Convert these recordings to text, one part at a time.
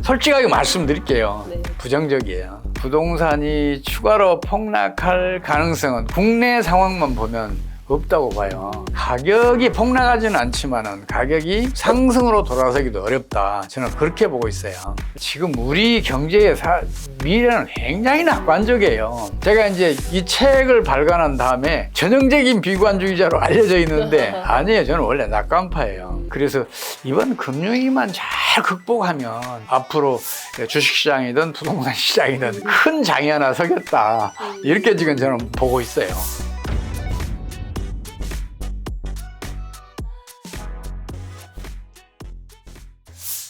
솔직하게 말씀드릴게요. 네. 부정적이에요. 부동산이 추가로 폭락할 가능성은 국내 상황만 보면 없다고 봐요. 가격이 폭락하지는 않지만은 가격이 상승으로 돌아서기도 어렵다. 저는 그렇게 보고 있어요. 지금 우리 경제의 미래는 굉장히 낙관적이에요. 제가 이제 이 책을 발간한 다음에 전형적인 비관주의자로 알려져 있는데 아니에요. 저는 원래 낙관파예요. 그래서 이번 금융위기만 잘 극복하면 앞으로 주식시장이든 부동산 시장이든 큰 장이 하나 서겠다. 이렇게 지금 저는 보고 있어요.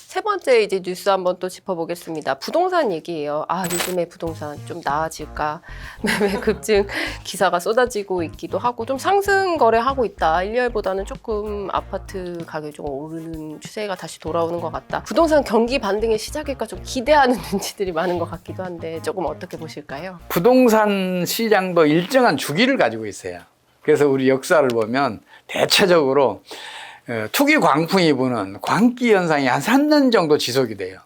세 번째 이제 뉴스 한번 또 짚어보겠습니다. 부동산 얘기예요. 요즘에 부동산 좀 나아질까? 매매 급증 기사가 쏟아지고 있기도 하고 좀 상승 거래하고 있다. 1년보다는 조금 아파트 가격이 좀 오르는 추세가 다시 돌아오는 것 같다. 부동산 경기 반등의 시작일까 좀 기대하는 눈치들이 많은 것 같기도 한데 조금 어떻게 보실까요? 부동산 시장도 일정한 주기를 가지고 있어요. 그래서 우리 역사를 보면 대체적으로 투기 광풍이 부는 광기 현상이 한 3년 정도 지속이 돼요.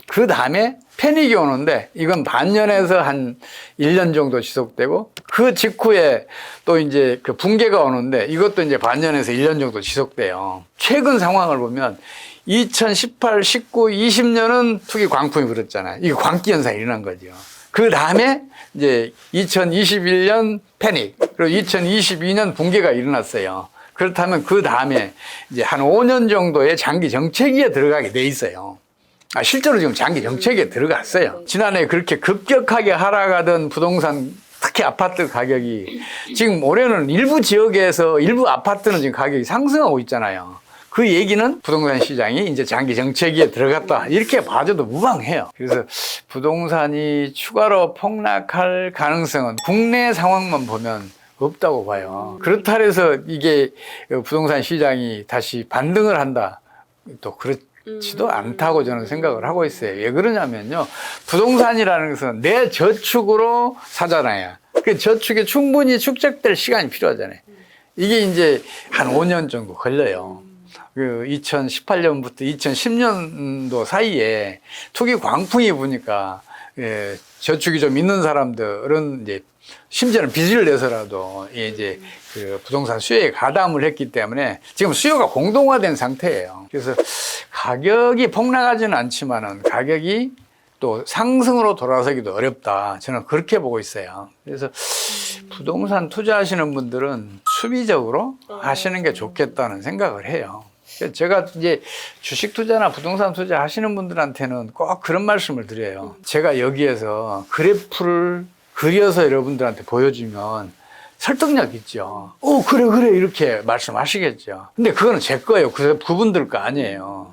그 다음에 패닉이 오는데 이건 반년에서 한 1년 정도 지속되고 그 직후에 또 이제 그 붕괴가 오는데 이것도 이제 반년에서 1년 정도 지속돼요. 최근 상황을 보면 2018, 19, 20년은 투기 광풍이 불었잖아요. 이게 광기 현상이 일어난 거죠. 그 다음에 이제 2021년 패닉, 그리고 2022년 붕괴가 일어났어요. 그렇다면 그 다음에 이제 한 5년 정도의 장기 정체기에 들어가게 돼 있어요. 실제로 지금 장기 정체기에 들어갔어요. 지난해 그렇게 급격하게 하락하던 부동산, 특히 아파트 가격이 지금 올해는 일부 지역에서 일부 아파트는 지금 가격이 상승하고 있잖아요. 그 얘기는 부동산 시장이 이제 장기 정체기에 들어갔다. 이렇게 봐줘도 무방해요. 그래서 부동산이 추가로 폭락할 가능성은 국내 상황만 보면 없다고 봐요. 그렇다 해서 이게 부동산 시장이 다시 반등을 한다. 또 그렇지도 않다고 저는 생각을 하고 있어요. 왜 그러냐면요. 부동산이라는 것은 내 저축으로 사잖아요. 그 저축에 충분히 축적될 시간이 필요하잖아요. 이게 이제 한 5년 정도 걸려요. 그 2018년부터 2010년도 사이에 투기 광풍이 부니까 저축이 좀 있는 사람들은 이제 심지어는 빚을 내서라도 이제 그 부동산 수요에 가담을 했기 때문에 지금 수요가 공동화된 상태예요. 그래서 가격이 폭락하지는 않지만은 가격이 또 상승으로 돌아서기도 어렵다. 저는 그렇게 보고 있어요. 그래서 부동산 투자하시는 분들은 수비적으로 하시는 게 좋겠다는 생각을 해요. 제가 이제 주식 투자나 부동산 투자 하시는 분들한테는 꼭 그런 말씀을 드려요. 제가 여기에서 그래프를 그려서 여러분들한테 보여주면 설득력 있죠. 그래 이렇게 말씀하시겠죠. 근데 그거는 제 거예요. 그분들 거 아니에요.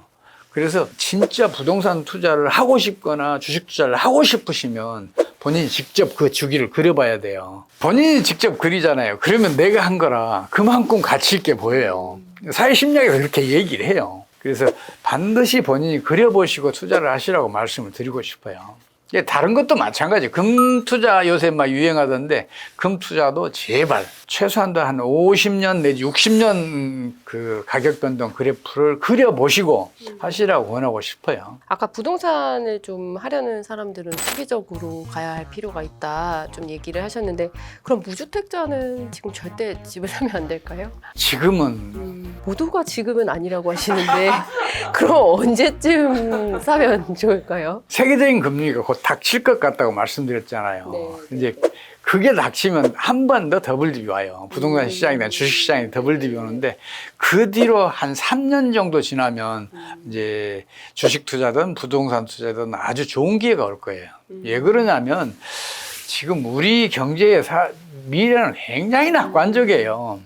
그래서 진짜 부동산 투자를 하고 싶거나 주식 투자를 하고 싶으시면 본인이 직접 그 주기를 그려봐야 돼요. 본인이 직접 그리잖아요. 그러면 내가 한 거라 그만큼 가치 있게 보여요. 사회심리학에서 그렇게 얘기를 해요. 그래서 반드시 본인이 그려보시고 투자를 하시라고 말씀을 드리고 싶어요. 다른 것도 마찬가지. 금 투자 요새 막 유행하던데 금 투자도 제발 최소한도 한 50년 내지 60년 그 가격 변동 그래프를 그려보시고 하시라고 원하고 싶어요. 아까 부동산을 좀 하려는 사람들은 수비적으로 가야 할 필요가 있다 좀 얘기를 하셨는데 그럼 무주택자는 지금 절대 집을 사면 안 될까요? 지금은 모두가 지금은 아니라고 하시는데 그럼 언제쯤 사면 좋을까요? 세계적인 금리가 곧 닥칠 것 같다고 말씀드렸잖아요. 네. 이제 그게 닥치면 한 번 더 더블딥이 와요. 부동산 시장이나 주식 시장이 더블딥이 오는데 그 뒤로 한 3년 정도 지나면 이제 주식 투자든 부동산 투자든 아주 좋은 기회가 올 거예요. 왜 그러냐면 지금 우리 경제의 미래는 굉장히 낙관적이에요.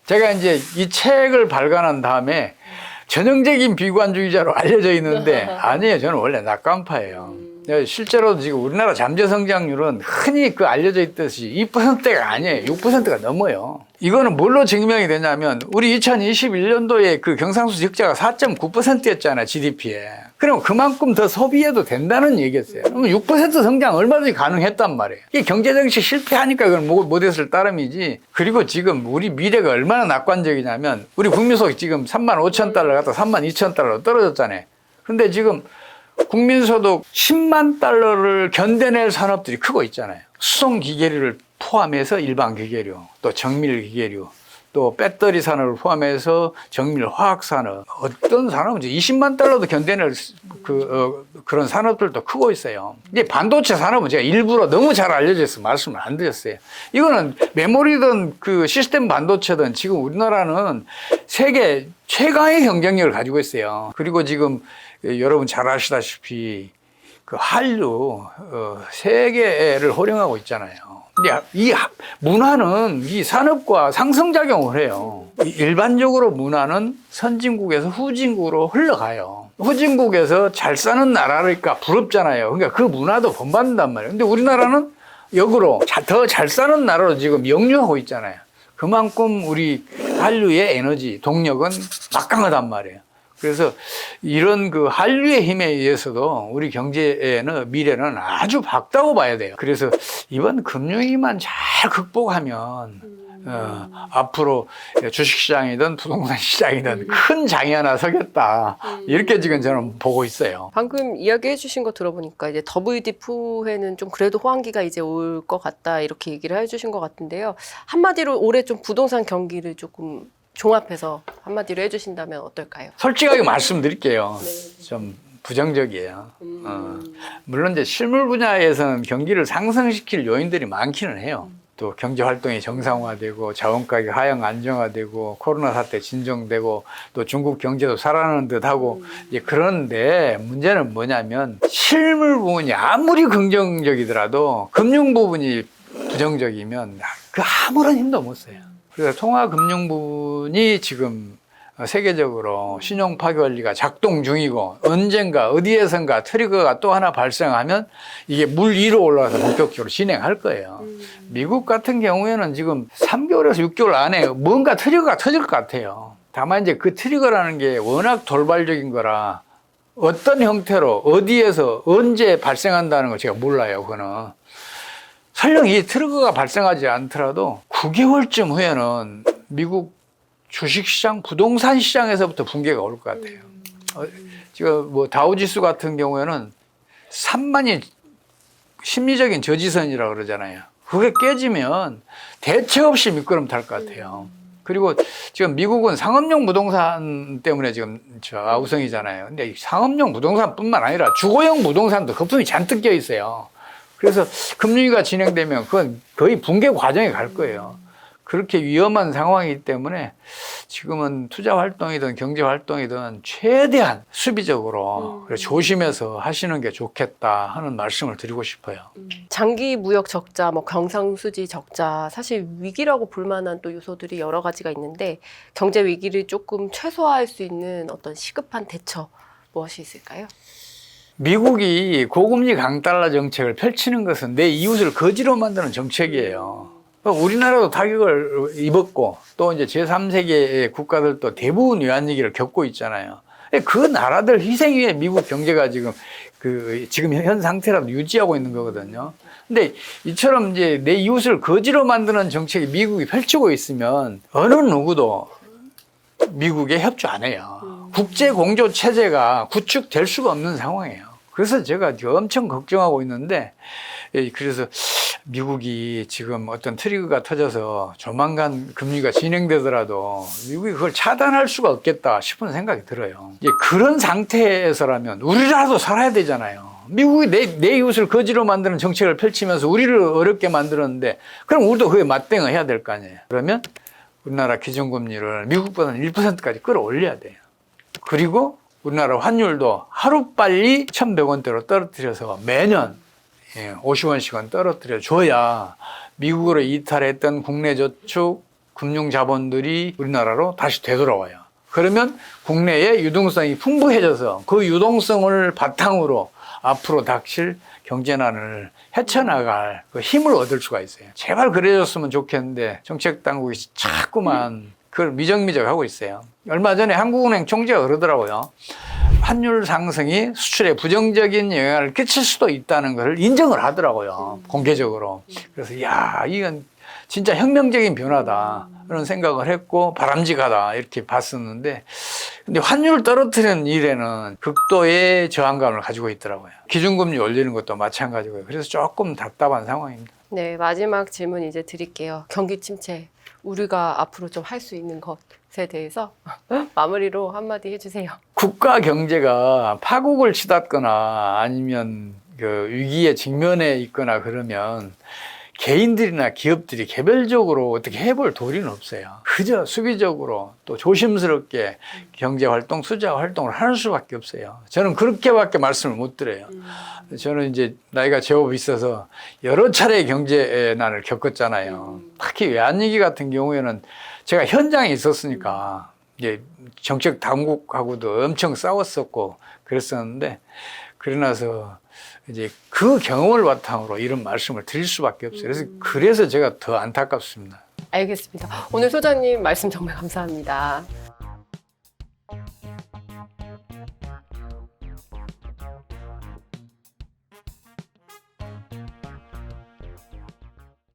제가 이제 이 책을 발간한 다음에 전형적인 비관주의자로 알려져 있는데 아니에요. 저는 원래 낙관파예요. 실제로 지금 우리나라 잠재 성장률은 흔히 그 알려져 있듯이 2%가 아니에요. 6%가 넘어요. 이거는 뭘로 증명이 되냐면 우리 2021년도에 그 경상수 적자가 4.9%였잖아요. GDP에. 그럼 그만큼 더 소비해도 된다는 얘기였어요. 그러면 6% 성장 얼마든지 가능했단 말이에요. 이게 경제정책 실패하니까 그건 못했을 따름이지. 그리고 지금 우리 미래가 얼마나 낙관적이냐면 우리 국민소득 지금 35,000달러 갔다 32,000달러로 떨어졌잖아요. 근데 지금 국민소득 10만 달러를 견뎌낼 산업들이 크고 있잖아요. 수송기계류를 포함해서 일반 기계류, 또 정밀 기계류, 또 배터리 산업을 포함해서 정밀 화학 산업, 어떤 산업은 20만 달러도 견뎌낼 그런 산업들도 크고 있어요. 이제 반도체 산업은 제가 일부러 너무 잘 알려져 있어서 말씀을 안 드렸어요. 이거는 메모리든 그 시스템 반도체든 지금 우리나라는 세계 최강의 경쟁력을 가지고 있어요. 그리고 지금 여러분 잘 아시다시피 그 한류 세계를 호령하고 있잖아요. 근데 이 문화는 이 산업과 상승작용을 해요. 일반적으로 문화는 선진국에서 후진국으로 흘러가요. 후진국에서 잘 사는 나라니까 부럽잖아요. 그러니까 그 문화도 본받는단 말이에요. 근데 우리나라는 역으로 더 잘 사는 나라로 지금 역류하고 있잖아요. 그만큼 우리 한류의 에너지, 동력은 막강하단 말이에요. 그래서 이런 그 한류의 힘에 의해서도 우리 경제에는 미래는 아주 밝다고 봐야 돼요. 그래서 이번 금융위기만 잘 극복하면 앞으로 주식시장이든 부동산 시장이든 큰 장이 하나 서겠다. 이렇게 지금 저는 보고 있어요. 방금 이야기해 주신 거 들어보니까 이제 WDF 후에는 좀 그래도 호황기가 이제 올 것 같다 이렇게 얘기를 해 주신 것 같은데요. 한마디로 올해 좀 부동산 경기를 조금 종합해서 한마디로 해주신다면 어떨까요? 솔직하게 말씀드릴게요. 좀 부정적이에요. 물론 이제 실물 분야에서는 경기를 상승시킬 요인들이 많기는 해요. 또 경제 활동이 정상화되고 자원가격 하향 안정화되고 코로나 사태 진정되고 또 중국 경제도 살아나는 듯하고 이제 그런데 문제는 뭐냐면 실물 부분이 아무리 긍정적이더라도 금융 부분이 부정적이면 그 아무런 힘도 못 써요. 그래서 통화금융 부분이 지금 세계적으로 신용 파괴관리가 작동 중이고 언젠가 어디에선가 트리거가 또 하나 발생하면 이게 물 위로 올라가서 본격적으로 진행할 거예요. 미국 같은 경우에는 지금 3개월에서 6개월 안에 뭔가 트리거가 터질 것 같아요. 다만 이제 그 트리거라는 게 워낙 돌발적인 거라 어떤 형태로 어디에서 언제 발생한다는 걸 제가 몰라요. 그거는. 설령 이 트리거가 발생하지 않더라도 9개월쯤 후에는 미국 주식시장, 부동산 시장에서부터 붕괴가 올 것 같아요. 지금 뭐 다우지수 같은 경우에는 3만이 심리적인 저지선이라고 그러잖아요. 그게 깨지면 대체 없이 미끄럼 탈 것 같아요. 그리고 지금 미국은 상업용 부동산 때문에 지금 아우성이잖아요. 근데 상업용 부동산뿐만 아니라 주거용 부동산도 거품이 잔뜩 껴 있어요. 그래서 금융위기가 진행되면 그건 거의 붕괴 과정에 갈 거예요. 그렇게 위험한 상황이기 때문에 지금은 투자 활동이든 경제 활동이든 최대한 수비적으로 조심해서 하시는 게 좋겠다 하는 말씀을 드리고 싶어요. 장기 무역 적자, 뭐 경상수지 적자, 사실 위기라고 볼 만한 또 요소들이 여러 가지가 있는데 경제 위기를 조금 최소화할 수 있는 어떤 시급한 대처 무엇이 있을까요? 미국이 고금리 강달러 정책을 펼치는 것은 내 이웃을 거지로 만드는 정책이에요. 우리나라도 타격을 입었고 또 이제 제3세계의 국가들도 대부분 외환위기를 겪고 있잖아요. 그 나라들 희생 위에 미국 경제가 지금 현 상태라도 유지하고 있는 거거든요. 근데 이처럼 이제 내 이웃을 거지로 만드는 정책이 미국이 펼치고 있으면 어느 누구도 미국에 협조 안 해요. 국제 공조 체제가 구축될 수가 없는 상황이에요. 그래서 제가 엄청 걱정하고 있는데, 그래서 미국이 지금 어떤 트리거가 터져서 조만간 금리가 진행되더라도 미국이 그걸 차단할 수가 없겠다 싶은 생각이 들어요. 이제 그런 상태에서라면 우리라도 살아야 되잖아요. 미국이 내 이웃을 거지로 만드는 정책을 펼치면서 우리를 어렵게 만들었는데, 그럼 우리도 그에 맞대응을 해야 될 거 아니에요. 그러면 우리나라 기준금리를 미국보다는 1%까지 끌어올려야 돼요. 그리고 우리나라 환율도 하루빨리 1,100원대로 떨어뜨려서 매년 50원씩은 떨어뜨려 줘야 미국으로 이탈했던 국내 저축 금융 자본들이 우리나라로 다시 되돌아와요. 그러면 국내에 유동성이 풍부해져서 그 유동성을 바탕으로 앞으로 닥칠 경제난을 헤쳐나갈 그 힘을 얻을 수가 있어요. 제발 그래줬으면 좋겠는데 정책 당국이 자꾸만 그걸 미적미적하고 있어요. 얼마 전에 한국은행 총재가 그러더라고요. 환율 상승이 수출에 부정적인 영향을 끼칠 수도 있다는 것을 인정을 하더라고요. 공개적으로. 그래서 이건 진짜 혁명적인 변화다. 그런 생각을 했고 바람직하다 이렇게 봤었는데 근데 환율 떨어뜨리는 일에는 극도의 저항감을 가지고 있더라고요. 기준금리 올리는 것도 마찬가지고요. 그래서 조금 답답한 상황입니다. 네, 마지막 질문 이제 드릴게요. 경기 침체, 우리가 앞으로 좀 할 수 있는 것에 대해서 마무리로 한마디 해주세요. 국가 경제가 파국을 치닫거나 아니면 그 위기에 직면해 있거나 그러면 개인들이나 기업들이 개별적으로 어떻게 해볼 도리는 없어요. 그저 수비적으로 또 조심스럽게 경제 활동, 투자 활동을 하는 수밖에 없어요. 저는 그렇게밖에 말씀을 못 드려요. 저는 이제 나이가 제법 있어서 여러 차례 경제난을 겪었잖아요. 특히 외환위기 같은 경우에는 제가 현장에 있었으니까 이제 정책 당국하고도 엄청 싸웠었고 그랬었는데 그러고 나서 이제 그 경험을 바탕으로 이런 말씀을 드릴 수밖에 없어요. 그래서 제가 더 안타깝습니다. 알겠습니다. 오늘 소장님 말씀 정말 감사합니다.